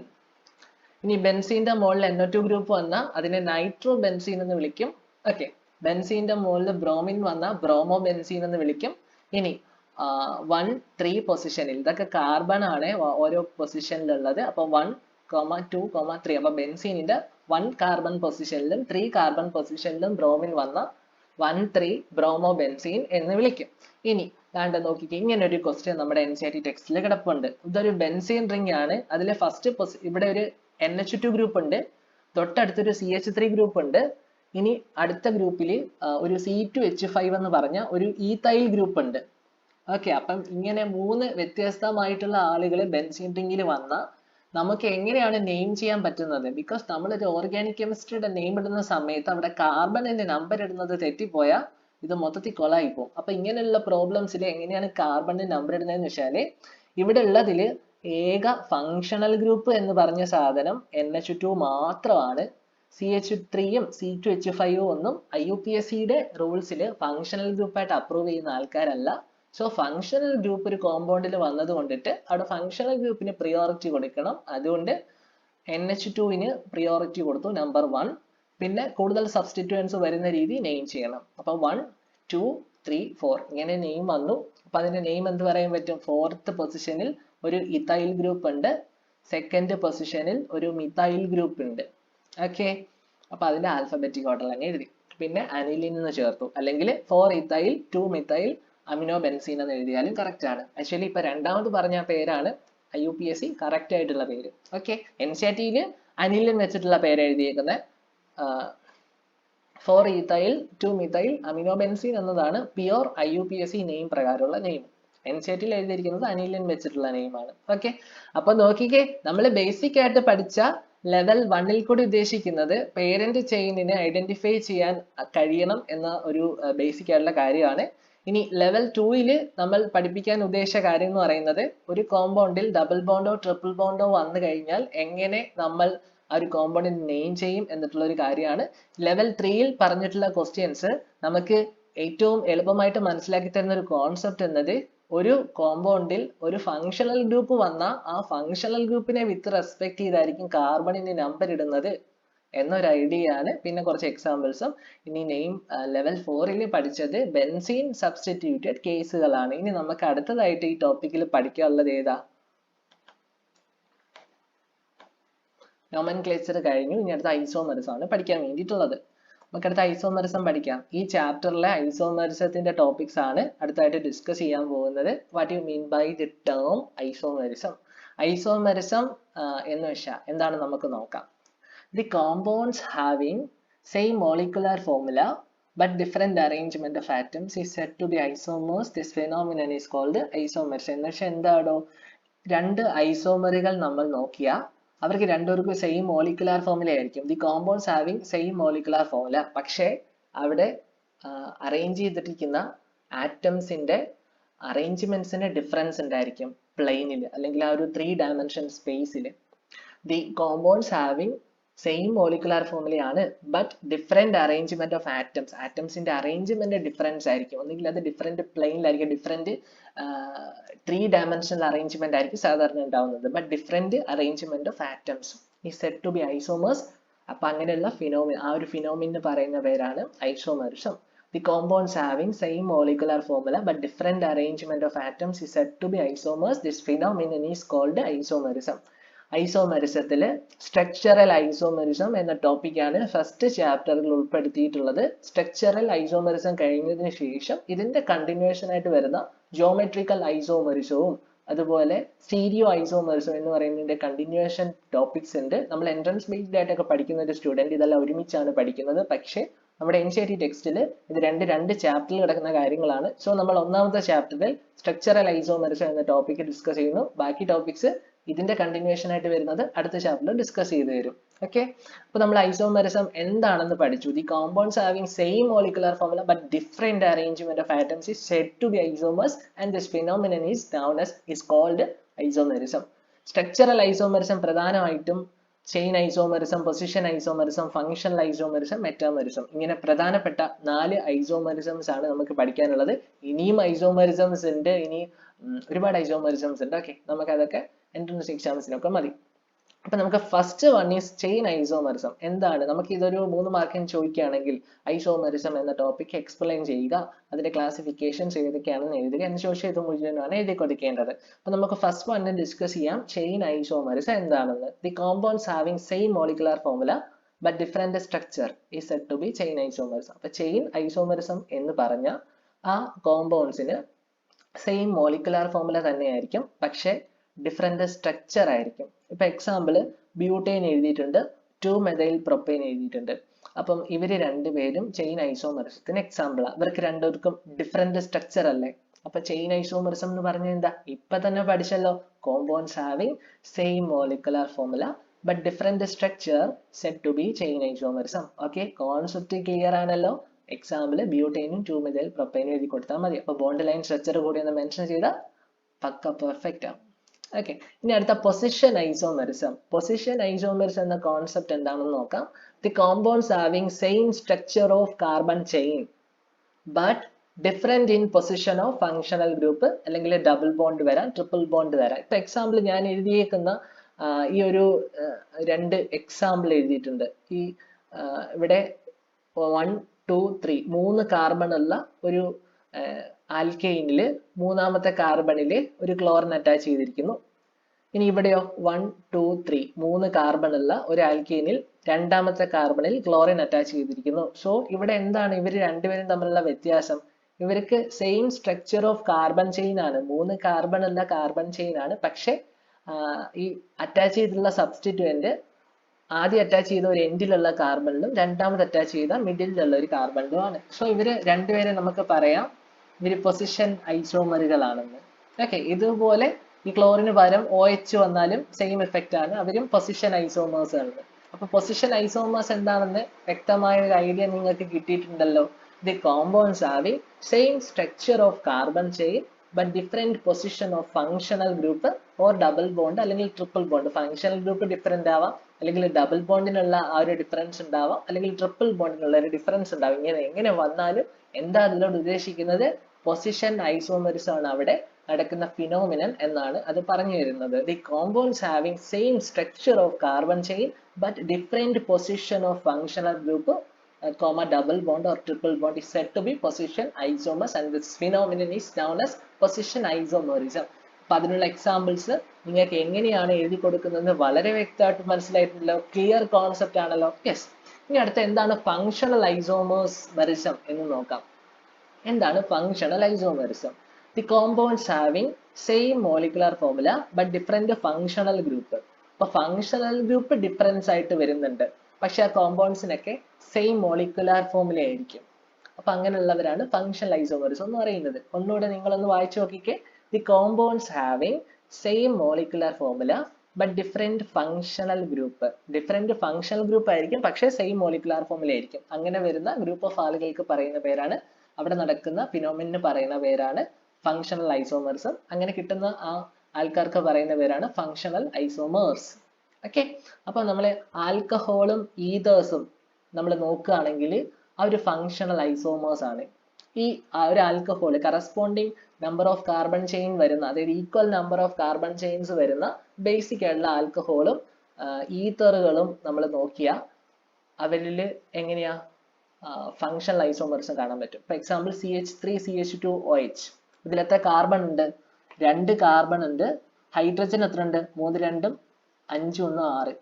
ഇനി ബെൻസീന്റെ മുകളിൽ NO2 ഗ്രൂപ്പ് വന്നാൽ അതിനെ നൈട്രോ ബെൻസീൻ എന്ന് വിളിക്കും. ഓക്കെ, ബെൻസീന്റെ മുകളിൽ ബ്രോമിൻ വന്നാൽ ബ്രോമോ ബെൻസീൻ എന്ന് വിളിക്കും. ഇനി 1, 3 പൊസിഷനിൽ, ഇതൊക്കെ കാർബൺ ആണ് ഓരോ പൊസിഷനിലുള്ളത്. അപ്പൊ 1, 2, 3. അപ്പൊ ബെൻസീനിന്റെ 1 കാർബൺ പൊസിഷനിലും 3 കാർബൺ പൊസിഷനിലും ബ്രോമിൻ വന്ന 1, 3 ബ്രോമോ ബെൻസീൻ എന്ന് വിളിക്കും. ഇനി ദാണ്ട നോക്കിക്കേ, ഇങ്ങനെ ഒരു ക്വസ്റ്റ്യൻ നമ്മുടെ NCERT ടെക്സ്റ്റിൽ കിടപ്പുണ്ട്. ഇതൊരു ബെൻസീൻ റിംഗ് ആണ്. അതിലെ ഫസ്റ്റ് ഇവിടെ ഒരു NH2 ഗ്രൂപ്പ് ഉണ്ട്, തൊട്ടടുത്തൊരു CH3 ഗ്രൂപ്പ് ഉണ്ട്. ഇനി അടുത്ത ഗ്രൂപ്പിൽ ഒരു C2H5 എന്ന് പറഞ്ഞ ഒരു ഈതൈൽ ഗ്രൂപ്പ് ഉണ്ട്. ഓക്കെ, അപ്പം ഇങ്ങനെ 3 വ്യത്യസ്തമായിട്ടുള്ള ആളുകൾ ബെൻസീൻ റിംഗിൽ വന്നാൽ നമുക്ക് എങ്ങനെയാണ് നെയിം ചെയ്യാൻ പറ്റുന്നത്? ബിക്കോസ് നമ്മളൊരു ഓർഗാനിക് കെമിസ്ട്രിയുടെ നെയിം ഇടുന്ന സമയത്ത് അവിടെ കാർബണിന്റെ നമ്പർ ഇടുന്നത് തെറ്റിപ്പോയാൽ ഇത് മൊത്തത്തിൽ കൊളായി പോകും. അപ്പൊ ഇങ്ങനെയുള്ള പ്രോബ്ലംസിൽ എങ്ങനെയാണ് കാർബണിന്റെ നമ്പർ ഇടുന്നതെന്ന് വെച്ചാല്, ഇവിടെ ഉള്ളതിൽ ഏക ഫങ്ഷണൽ ഗ്രൂപ്പ് എന്ന് പറഞ്ഞ സാധനം NH2 മാത്രമാണ്. CH3യും C2H5ഉം ഒന്നും IUPACയുടെ റൂൾസിൽ ഫങ്ഷണൽ ഗ്രൂപ്പായിട്ട് അപ്രൂവ് ചെയ്യുന്ന ആൾക്കാരല്ല. സോ ഫങ്ഷണൽ ഗ്രൂപ്പ് ഒരു കോമ്പൗണ്ടിൽ വന്നത് കൊണ്ടിട്ട് അവിടെ ഫങ്ഷണൽ ഗ്രൂപ്പിന് പ്രിയോറിറ്റി കൊടുക്കണം. അതുകൊണ്ട് NH2ന് പ്രിയോറിറ്റി കൊടുത്തു, നമ്പർ 1. പിന്നെ കൂടുതൽ സബ്സ്റ്റിറ്റ്യൂവൻസ് വരുന്ന രീതി നെയിം ചെയ്യണം. അപ്പൊ 1, 2, 3, 4 ഇങ്ങനെ നെയിം വന്നു. അപ്പൊ അതിന്റെ നെയിം എന്ത് പറയാൻ പറ്റും? 4th പൊസിഷനിൽ ഒരു ഇഥൈൽ ഗ്രൂപ്പ് ഉണ്ട്, 2nd പൊസിഷനിൽ ഒരു മിഥൈൽ ഗ്രൂപ്പ് ഉണ്ട്. ഓക്കെ, അപ്പൊ അതിന്റെ ആൽഫബറ്റിക് ഓർഡർ തന്നെ എഴുതി. പിന്നെ അനിലിൻ എന്ന് ചേർത്തു, അല്ലെങ്കിൽ 4 ഇഥൈൽ 2 മിഥൈൽ അമിനോ ബെൻസീൻ എന്ന് എഴുതിയാലും കറക്റ്റ് ആണ്. ആക്ച്വലി ഇപ്പൊ രണ്ടാമത് പറഞ്ഞ പേരാണ് IUPAC കറക്റ്റ് ആയിട്ടുള്ള പേര്. ഓക്കെ, NCERT അനിലിൻ വെച്ചിട്ടുള്ള പേര് എഴുതിയേക്കുന്നത് 4 ethyl 2 methyl അമിനോ ബെൻസീൻ എന്നതാണ് പ്യുവർ IUPAC നെയിം പ്രകാരമുള്ള നെയിം. NCERT എഴുതിയിരിക്കുന്നത് അനിലിൻ വെച്ചിട്ടുള്ള നെയിമാണ്. ഓക്കെ, അപ്പൊ നോക്കിക്കേ, നമ്മൾ ബേസിക് ആയിട്ട് പഠിച്ച ലെവൽ 1ൽ കൂടി ഉദ്ദേശിക്കുന്നത് പേരന്റ് ചെയിനിനെ ഐഡന്റിഫൈ ചെയ്യാൻ കഴിയണം എന്ന ഒരു ബേസിക് ആയിട്ടുള്ള കാര്യമാണ്. ഇനി ലെവൽ 2ൽ നമ്മൾ പഠിപ്പിക്കാൻ ഉദ്ദേശിച്ച കാര്യം എന്ന് പറയുന്നത്, ഒരു കോമ്പൗണ്ടിൽ ഡബിൾ ബോണ്ടോ ട്രിപ്പിൾ ബോണ്ടോ വന്നു കഴിഞ്ഞാൽ എങ്ങനെ നമ്മൾ ആ ഒരു കോമ്പൗണ്ടിന് നെയിം ചെയ്യും എന്നിട്ടുള്ള ഒരു കാര്യമാണ്. ലെവൽ 3ൽ പറഞ്ഞിട്ടുള്ള ക്വസ്റ്റ്യൻസ് നമുക്ക് ഏറ്റവും എളുപ്പമായിട്ട് മനസ്സിലാക്കി തരുന്ന ഒരു കോൺസെപ്റ്റ് എന്നത്, ഒരു കോമ്പൗണ്ടിൽ ഒരു ഫങ്ഷണൽ ഗ്രൂപ്പ് വന്നാൽ ആ ഫങ്ഷണൽ ഗ്രൂപ്പിനെ വിത്ത് റെസ്പെക്ട് ചെയ്തായിരിക്കും കാർബണിന്റെ നമ്പർ ഇടുന്നത് എന്നൊരു ഐഡിയ ആണ്. പിന്നെ കുറച്ച് എക്സാമ്പിൾസും. ഇനി നെയിം ലെവൽ 4ൽ പഠിച്ചത് ബെൻസീൻ സബ്സ്റ്റിറ്റ്യൂട്ടഡ് കേസുകളാണ്. ഇനി നമുക്ക് അടുത്തതായിട്ട് ഈ ടോപ്പിക്കിൽ പഠിക്കാനുള്ളത് ഏതാ? നോമൻക്ലേച്ചർ കഴിഞ്ഞു, ഇനി അടുത്ത ഐസോമെറിസം ആണ് പഠിക്കാൻ വേണ്ടിയിട്ടുള്ളത്. നമുക്ക് അടുത്ത ഐസോമെറിസം പഠിക്കാം. ഈ ചാപ്റ്ററിലെ ഐസോമെറിസത്തിന്റെ ടോപ്പിക്സ് ആണ് അടുത്തായിട്ട് ഡിസ്കസ് ചെയ്യാൻ പോകുന്നത്. What you mean by the term isomerism? Isomerism എന്ന് വെച്ചാൽ എന്താണ് നമുക്ക് നോക്കാം. The compounds having same molecular formula but different arrangement of atoms is said to be isomers. This phenomenon is called isomerism. എന്ന് വെച്ചാൽ എന്താണോ, രണ്ട് ഐസോമറുകൾ നമ്മൾ നോക്കിയാൽ അവർക്ക് രണ്ടുപേർക്കും സെയിം മോളിക്കുലാർ ഫോർമുല ആയിരിക്കും. The compounds having same molecular formula, പക്ഷേ അവിടെ അറേഞ്ച് ചെയ്തിരിക്കുന്ന ആറ്റംസിന്റെ അറേഞ്ച്മെന്റ്സിന് ഡിഫറൻസ് ഉണ്ടായിരിക്കും പ്ലെയിനിൽ, അല്ലെങ്കിൽ ആ ഒരു 3 dimension സ്പേസിൽ. The compounds having same molecular formula ആണ്, but different arrangement of atoms. ആറ്റംസിന്റെ അറേഞ്ച്മെന്റ് ഡിഫറൻസ് ആയിരിക്കും. ഒന്നുകിൽ അത് ഡിഫറെന്റ് പ്ലെയിനിലായിരിക്കും, ഡിഫറെന്റ് 3 dimensional അറേഞ്ച്മെന്റ് ആയിരിക്കും സാധാരണ ഉണ്ടാവുന്നത്. But different arrangement of atoms is said to be isomers. അപ്പൊ അങ്ങനെയുള്ള ഫിനോമിന, ആ ഒരു ഫിനോമിന് പറയുന്ന പേരാണ് isomerism. The compounds having same molecular formula but different arrangement of atoms is said to be isomers. This phenomenon is called isomerism. ഐസോമെറിസത്തില് structural isomerism എന്ന ടോപ്പിക്കാണ് ഫസ്റ്റ് ചാപ്റ്ററിൽ ഉൾപ്പെടുത്തിയിട്ടുള്ളത്. സ്ട്രക്ചറൽ ഐസോമെറിസം കഴിഞ്ഞതിന് ശേഷം ഇതിന്റെ കണ്ടിന്യൂഷൻ ആയിട്ട് വരുന്ന ജിയോമെട്രിക്കൽ ഐസോമെറിസവും അതുപോലെ സ്റ്റീരിയോ ഐസോമെറിസം എന്ന് പറയുന്നതിന്റെ കണ്ടിന്യൂഷൻ ടോപ്പിക്സ് ഉണ്ട്. നമ്മൾ എൻട്രൻസ് ബേസ്ഡ് ആയിട്ടൊക്കെ പഠിക്കുന്ന ഒരു സ്റ്റുഡന്റ് ഇതെല്ലാം ഒരുമിച്ചാണ് പഠിക്കുന്നത്. പക്ഷേ നമ്മുടെ NCERT ടെക്സ്റ്റിൽ ഇത് രണ്ട് ചാപ്റ്ററിൽ കിടക്കുന്ന കാര്യങ്ങളാണ്. സോ നമ്മൾ ഒന്നാമത്തെ ചാപ്റ്ററിൽ സ്ട്രക്ചറൽ ഐസോമെറിസം എന്ന ടോപ്പിക് ഡിസ്കസ് ചെയ്യുന്നു. ബാക്കി ടോപ്പിക്സ് ഇതിന്റെ കണ്ടിന്യൂഷൻ ആയിട്ട് വരുന്നത് അടുത്ത ചാപ്റ്ററിൽ ഡിസ്കസ് ചെയ്തു തരും. ഓക്കെ, അപ്പൊ നമ്മൾ ഐസോമെറിസം എന്താണെന്ന് പഠിച്ചു. The compounds having same molecular formula but different arrangement of atoms is said to be isomers and this phenomenon is known as is called isomerism. Structural isomerism പ്രധാനമായിട്ടും chain isomerism, position isomerism, functional isomerism, metamerism, ഇങ്ങനെ പ്രധാനപ്പെട്ട 4 ഐസോമെറിസംസ് ആണ് നമുക്ക് പഠിക്കാനുള്ളത്. ഇനിയും ഐസോമെറിസംസ് ഉണ്ട്, ഇനി ഒരുപാട് ഐസോമെറിസംസ് ഉണ്ട്. ഓക്കെ, നമുക്ക് അതൊക്കെ എൻട്രൻസ് എക്സാംസിനൊക്കെ മതി. അപ്പൊ നമുക്ക് first one is chain isomerism. എന്താണ്, നമുക്ക് ഇതൊരു 3 മാർക്കിന് ചോദിക്കുകയാണെങ്കിൽ ഐസോമെറിസം എന്ന ടോപ്പിക് എക്സ്പ്ലെയിൻ ചെയ്യുക, അതിന്റെ ക്ലാസിഫിക്കേഷൻസ് ഏതൊക്കെയാണെന്ന് എഴുതുക, അതിനുശേഷം ഇത് മുഴുവനാണ് എഴുതി കൊടുക്കേണ്ടത്. അപ്പൊ നമുക്ക് ഫസ്റ്റ് വണ്ണിൽ ഡിസ്കസ് ചെയ്യാം ചെയിൻ ഐസോമെറിസം എന്താണെന്ന്. The compounds having same molecular formula but different structure is said to be chain isomerism. അപ്പൊ ചെയിൻ ഐസോമെറിസം എന്ന് പറഞ്ഞ ആ കോമ്പൗണ്ട്സിന് സെയിം മോളിക്കുലർ ഫോർമുല തന്നെയായിരിക്കും, പക്ഷെ ഡിഫറെന്റ് സ്ട്രക്ചർ ആയിരിക്കും. ഇപ്പൊ എക്സാമ്പിൾ ബ്യൂട്ടൈൻ എഴുതിയിട്ടുണ്ട്, 2-മെഥൈൽ പ്രൊപ്പൈൻ എഴുതിയിട്ടുണ്ട്. അപ്പം ഇവര് രണ്ടുപേരും ചെയിൻ ഐസോമെറിസത്തിന് എക്സാമ്പിൾ ആണ്. ഇവർക്ക് രണ്ടുപേർക്കും ഡിഫറെന്റ് സ്ട്രക്ചർ അല്ലേ. അപ്പൊ ചെയിൻ ഐസോമെറിസം എന്ന് പറഞ്ഞാൽ എന്താ, ഇപ്പൊ തന്നെ പഠിച്ചല്ലോ, compounds having same molecular formula but different structure said to be chain isomerism. Okay, concept clear ആണല്ലോ. എക്സാമ്പിൾ ബ്യൂട്ടൈനും 2-മെഥൈൽ പ്രൊപ്പൈനും എഴുതി കൊടുത്താൽ മതി. അപ്പൊ ബോണ്ട് ലൈൻ സ്ട്രക്ചർ കൂടി ഒന്ന് മെൻഷൻ ചെയ്താൽ പക്ക പെർഫെക്റ്റ് ആണ്. ഓക്കെ, ഇനി അടുത്ത പൊസിഷൻ ഐസോമെറിസം. പൊസിഷൻ ഐസോമെറിസം എന്ന കോൺസെപ്റ്റ് എന്താണെന്ന് നോക്കാം. The compounds having same structure of carbon chain but different in position of functional group, അല്ലെങ്കിൽ ഡബിൾ ബോണ്ട് വരാം, ട്രിപ്പിൾ ബോണ്ട് വരാം. ഇപ്പൊ എക്സാമ്പിൾ ഞാൻ എഴുതിയേക്കുന്ന ഈ ഒരു 2 എക്സാമ്പിൾ എഴുതിയിട്ടുണ്ട്. ഈ ഇവിടെ 1, 2, 3 3 കാർബൺ ഉള്ള ഒരു ആൽക്കെയിനില് മൂന്നാമത്തെ കാർബണില് ഒരു ക്ലോറിൻ അറ്റാച്ച് ചെയ്തിരിക്കുന്നു. ഇനി ഇവിടെയോ 1, 2, 3 3 കാർബൺ ഉള്ള ഒരു ആൽക്കെയിനിൽ രണ്ടാമത്തെ കാർബണിൽ ക്ലോറിൻ അറ്റാച്ച് ചെയ്തിരിക്കുന്നു. സോ ഇവിടെ എന്താണ് ഇവർ രണ്ടുപേരും തമ്മിലുള്ള വ്യത്യാസം? ഇവർക്ക് same structure of carbon chain ആണ്, 3 കാർബൺ ഉള്ള കാർബൺ ചെയിൻ ആണ്, പക്ഷെ ഈ അറ്റാച്ച് ചെയ്തിട്ടുള്ള സബ്സ്റ്റിറ്റ്യൂവന്റ് ആദ്യം അറ്റാച്ച് ചെയ്ത ഒരു എൻഡിലുള്ള കാർബണിലും രണ്ടാമത് അറ്റാച്ച് ചെയ്ത മിഡിലുള്ള ഒരു കാർബണിലും ആണ്. സോ ഇവര് രണ്ടുപേരെ നമുക്ക് പറയാം ഇവര് പൊസിഷൻ ഐസോമറുകളാണെന്ന്. ഓക്കെ, ഇതുപോലെ ഈ ക്ലോറിന് പകരം OH വന്നാലും സെയിം എഫക്റ്റ് ആണ്, അവരും പൊസിഷൻ ഐസോമേഴ്സ് ആണ്. അപ്പൊ പൊസിഷൻ ഐസോമേഴ്സ് എന്താണെന്ന് വ്യക്തമായ ഒരു ഐഡിയ നിങ്ങൾക്ക് കിട്ടിയിട്ടുണ്ടല്ലോ. The compounds having same structure of carbon chain but different position of functional group or double bond അല്ലെങ്കിൽ triple bond. Functional group different ആവാം, അല്ലെങ്കിൽ ഡബിൾ ബോണ്ടിനുള്ള ആ ഒരു ഡിഫറൻസ് ഉണ്ടാവാം, അല്ലെങ്കിൽ ട്രിപ്പിൾ ബോണ്ടിനുള്ള ഒരു ഡിഫറൻസ് ഉണ്ടാവും. എങ്ങനെ വന്നാലും എന്താ അതിനോട് ഉദ്ദേശിക്കുന്നത്, പൊസിഷൻ ഐസോമെറിസം ആണ് അവിടെ നടക്കുന്ന ഫിനോമിനൻ എന്നാണ് അത് പറഞ്ഞു തരുന്നത്. The compounds having same structure of carbon chain but different position of functional group double bond or triple bond is said to be position isomers, and this phenomenon is known as position isomerism. അപ്പൊ അതിനുള്ള examples നിങ്ങൾക്ക് എങ്ങനെയാണ് എഴുതി കൊടുക്കുന്നത് വളരെ വ്യക്തമായിട്ട് മനസ്സിലായിട്ടുണ്ടല്ലോ, clear concept ആണല്ലോ. Yes, ഇനി അടുത്ത എന്താണ് ഫങ്ഷണൽ ഐസോമെറിസം എന്ന് നോക്കാം. എന്താണ് functional isomerism? The compounds having same molecular formula but different functional group. അപ്പൊ ഫങ്ഷണൽ ഗ്രൂപ്പ് ഡിഫറൻസ് ആയിട്ട് വരുന്നുണ്ട്, പക്ഷെ ആ കോമ്പൗണ്ട്സിനൊക്കെ സെയിം മോളിക്കുലർ ഫോർമുല ആയിരിക്കും. അപ്പൊ അങ്ങനെയുള്ളവരാണ് ഫങ്ഷണൽ ഐസോമെറിസം എന്ന് പറയുന്നത്. ഒന്നുകൂടെ നിങ്ങളൊന്ന് വായിച്ചു നോക്കിക്കേ. The compounds having same molecular formula but different functional group. Different functional group ആയിരിക്കും, പക്ഷെ സെയിം മോളിക്കുലർ ഫോർമുല ആയിരിക്കും. അങ്ങനെ വരുന്ന ഗ്രൂപ്പ് ഓഫ് ആളുകൾക്ക് പറയുന്ന പേരാണ്, അവിടെ നടക്കുന്ന ഫിനോമിനന് പറയുന്ന പേരാണ് ഫങ്ഷണൽ ഐസോമെറിസം. അങ്ങനെ കിട്ടുന്ന ആ ആൾക്കാർക്ക് പറയുന്ന പേരാണ് ഫങ്ഷണൽ ഐസോമേഴ്സ്. ഓക്കെ, അപ്പൊ നമ്മൾ ആൽക്കഹോളും ഈതേഴ്സും നമ്മൾ നോക്കുകയാണെങ്കിൽ ആ ഒരു ഫങ്ഷണൽ ഐസോമേഴ്സ് ആണ്. ഈ ഒരു alcohol corresponding number of carbon chain വരുന്ന, അതായത് equal number of carbon chains വരുന്ന ബേസിക് ആയിട്ടുള്ള ആൽക്കഹോളും ഈതറുകളും നമ്മൾ നോക്കിയാൽ അവരിൽ എങ്ങനെയാ ഫങ്ഷണൽ ഐസോമെറിസം കാണാൻ പറ്റും. ഫോർ എക്സാമ്പിൾ CH3CH2OH, ഇതിൽ എത്ര കാർബൺ ഉണ്ട്? 2 കാർബൺ ഉണ്ട്. ഹൈഡ്രജൻ എത്ര ഉണ്ട്? 3 2 5 1 6.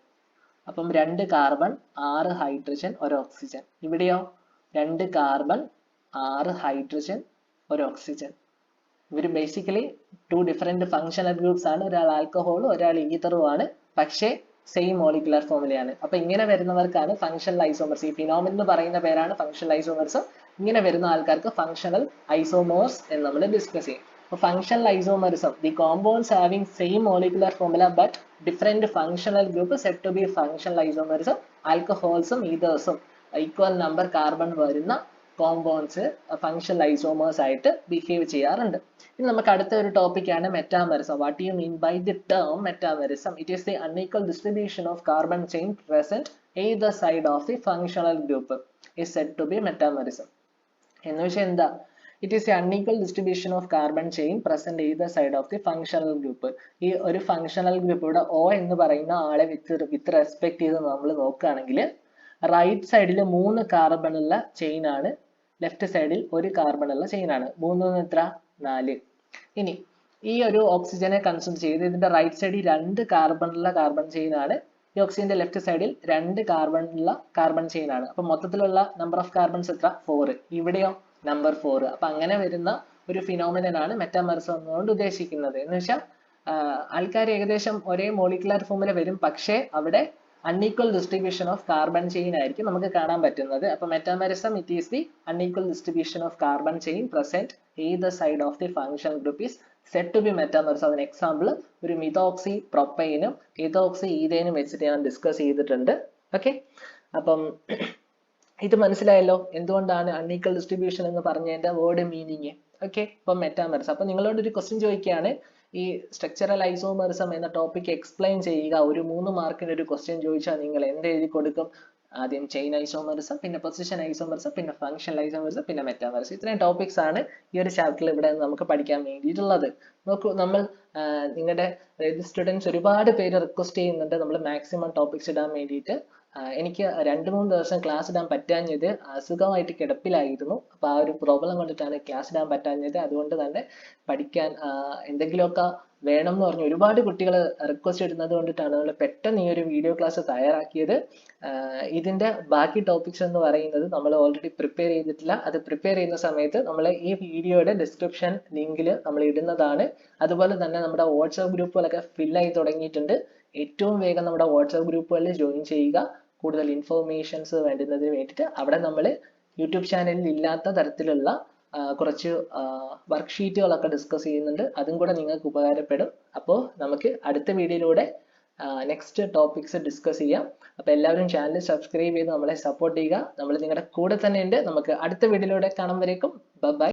അപ്പം 2 കാർബൺ 6 ഹൈഡ്രജൻ 1 ഓക്സിജൻ. ഇവിടെയോ 2 കാർബൺ 6 ഹൈഡ്രജൻ 1 ഓക്സിജൻ. ഇവർ ബേസിക്കലി 2 ഡിഫറെന്റ് ഫങ്ഷണൽ ഗ്രൂപ്പ്സ് ആണ്. ഒരാൾ ആൽക്കഹോളും ഒരാൾ ഈതറും ആണ്, പക്ഷേ സെയിം മോളിക്കുലർ ഫോർമുലയാണ്. അപ്പൊ ഇങ്ങനെ വരുന്നവർക്കാണ് ഫങ്ഷണൽ ഐസോമേഴ്സ്. ഈ ഫിനോമിനൻ എന്ന് പറയുന്ന പേരാണ് ഫങ്ഷണൽ ഐസോമെറിസം. ഇങ്ങനെ വരുന്ന ആൾക്കാർക്ക് ഫങ്ഷണൽ ഐസോമേഴ്സ് എന്ന് നമ്മൾ ഡിസ്കസ് ചെയ്യും. Functional isomerism, the compounds having same molecular formula but different functional group said to be functional isomerism. ആൽക്കഹോൾസും ഈതേഴ്സും ഈക്വൽ നമ്പർ കാർബൺ വരുന്ന കോമ്പൗണ്ട്സ് ഫങ്ഷണൽ ഐസോമേഴ്സ് ആയിട്ട് ബിഹേവ് ചെയ്യാറുണ്ട്. ഇനി നമുക്ക് അടുത്ത ഒരു ടോപ്പിക്കാണ് metamerism. What you mean by the term metamerism? It is the unequal distribution of carbon chain present either side of the functional group is said to be metamerism. എന്ന് വെച്ചാൽ എന്താ? It is the unequal distribution of carbon chain present either side of the functional group. ഈ ഒരു functional group ഇവിടെ O എന്ന് പറയുന്ന ആളെ with respect ചെയ്ത് നമ്മൾ നോക്കുകയാണെങ്കിൽ റൈറ്റ് സൈഡിൽ 3 കാർബൺ ഉള്ള ചെയിൻ ആണ്, ലെഫ്റ്റ് സൈഡിൽ 1 കാർബൺ ഉള്ള ചെയിൻ ആണ്. 3 എത്ര? 4. ഇനി ഈ ഒരു ഓക്സിജനെ കൺസിഡർ ചെയ്ത് ഇതിന്റെ റൈറ്റ് സൈഡിൽ 2 കാർബൺ ഉള്ള കാർബൺ ചെയിൻ ആണ്, ഈ ഓക്സിജന്റെ ലെഫ്റ്റ് സൈഡിൽ 2 കാർബൺ ഉള്ള കാർബൺ ചെയിൻ ആണ്. അപ്പൊ മൊത്തത്തിലുള്ള നമ്പർ ഓഫ് കാർബൺസ് എത്ര? 4. ഇവിടെയോ നമ്പർ 4. അപ്പൊ അങ്ങനെ വരുന്ന ഒരു ഫിനോമിനൻ ആണ് മെറ്റാമെറിസം എന്നുകൊണ്ട് ഉദ്ദേശിക്കുന്നത്. എന്ന് വെച്ചാൽ ആൾക്കാർ ഏകദേശം ഒരേ മോളിക്കുലർ ഫോമിൽ വരും, പക്ഷേ അവിടെ unequal distribution of carbon chain ആയിരിക്കും നമുക്ക് കാണാൻ പറ്റുന്നത്. അപ്പൊ metamerism it is the unequal distribution of carbon chain present either side of the functional group is said to be metamerism. അതിന് എക്സാമ്പിൾ ഒരു മിതോക്സി പ്രൊപ്പൈനും ഇതോക്സി ഈഥേനും വെച്ചിട്ട് ഞാൻ ഡിസ്കസ് ചെയ്തിട്ടുണ്ട്. ഓക്കെ, അപ്പം ഇത് മനസ്സിലായല്ലോ എന്തുകൊണ്ടാണ് അൺഈക്വൽ ഡിസ്ട്രിബ്യൂഷൻ എന്ന് പറഞ്ഞതിന്റെ വേർഡ് മീനിങ്. ഓക്കെ, അപ്പം മെറ്റാമെറിസം. അപ്പൊ നിങ്ങളോട് ഒരു ക്വസ്റ്റ്യൻ ചോദിക്കുകയാണ്, ഈ സ്ട്രക്ചറൽ ഐസോമെറിസം എന്ന ടോപ്പിക് എക്സ്പ്ലെയിൻ ചെയ്യുക. ഒരു 3 മാർക്കിന് ഒരു ക്വസ്റ്റ്യൻ ചോദിച്ചാൽ നിങ്ങൾ എന്ത് എഴുതി കൊടുക്കും? ആദ്യം ചെയിൻ ഐസോമെറിസം, പിന്നെ പൊസിഷൻ ഐസോമെറിസം, പിന്നെ ഫങ്ഷണൽ ഐസോമെറിസം, പിന്നെ മെറ്റാമെറിസം. ഇത്രയും ടോപ്പിക്സ് ആണ് ഈ ഒരു ചാപ്റ്ററിൽ ഇവിടെ നമുക്ക് പഠിക്കാൻ വേണ്ടിയിട്ടുള്ളത്. നോക്കൂ, നമ്മൾ നിങ്ങളുടെ സ്റ്റുഡൻസ് ഒരുപാട് പേര് റിക്വസ്റ്റ് ചെയ്യുന്നുണ്ട് നമ്മൾ മാക്സിമം ടോപ്പിക്സ് ഇടാൻ വേണ്ടിയിട്ട്. എനിക്ക് 2-3 ദിവസം ക്ലാസ് ഇടാൻ പറ്റാഞ്ഞത് അസുഖമായിട്ട് കിടപ്പിലായിരുന്നു. അപ്പൊ ആ ഒരു പ്രോബ്ലം കൊണ്ടിട്ടാണ് ക്ലാസ് ഇടാൻ പറ്റാഞ്ഞത്. അതുകൊണ്ട് തന്നെ പഠിക്കാൻ എന്തെങ്കിലുമൊക്കെ വേണം എന്ന് പറഞ്ഞ് ഒരുപാട് കുട്ടികൾ റിക്വസ്റ്റ് ഇടുന്നത് കൊണ്ടിട്ടാണ് നമ്മൾ പെട്ടെന്ന് ഈ ഒരു വീഡിയോ ക്ലാസ് തയ്യാറാക്കിയത്. ഇതിന്റെ ബാക്കി ടോപ്പിക്സ് എന്ന് പറയുന്നത് നമ്മൾ ഓൾറെഡി പ്രിപ്പയർ ചെയ്തിട്ടില്ല. അത് പ്രിപ്പയർ ചെയ്യുന്ന സമയത്ത് നമ്മൾ ഈ വീഡിയോയുടെ ഡിസ്ക്രിപ്ഷൻ ലിങ്കിൽ നമ്മൾ ഇടുന്നതാണ്. അതുപോലെ തന്നെ നമ്മുടെ വാട്സ്ആപ്പ് ഗ്രൂപ്പുകളൊക്കെ ഫില്ലായി തുടങ്ങിയിട്ടുണ്ട്. ഏറ്റവും വേഗം നമ്മുടെ വാട്സ്ആപ്പ് ഗ്രൂപ്പുകളിൽ ജോയിൻ ചെയ്യുക. കൂടുതൽ ഇൻഫോർമേഷൻസ് വേണ്ടുന്നതിന് വേണ്ടിയിട്ട് അവിടെ നമ്മൾ യൂട്യൂബ് ചാനലിൽ ഇല്ലാത്ത തരത്തിലുള്ള കുറച്ച് വർക്ക്ഷീറ്റുകളൊക്കെ ഡിസ്കസ് ചെയ്യുന്നുണ്ട്. അതും കൂടെ നിങ്ങൾക്ക് ഉപകാരപ്പെടും. അപ്പോൾ നമുക്ക് അടുത്ത വീഡിയോയിലൂടെ നെക്സ്റ്റ് ടോപ്പിക്സ് ഡിസ്കസ് ചെയ്യാം. അപ്പോൾ എല്ലാവരും ചാനൽ സബ്സ്ക്രൈബ് ചെയ്ത് നമ്മളെ സപ്പോർട്ട് ചെയ്യുക. നമ്മൾ നിങ്ങളുടെ കൂടെ തന്നെ ഉണ്ട്. നമുക്ക് അടുത്ത വീഡിയോയിലൂടെ കാണും വരേക്കും ബൈ.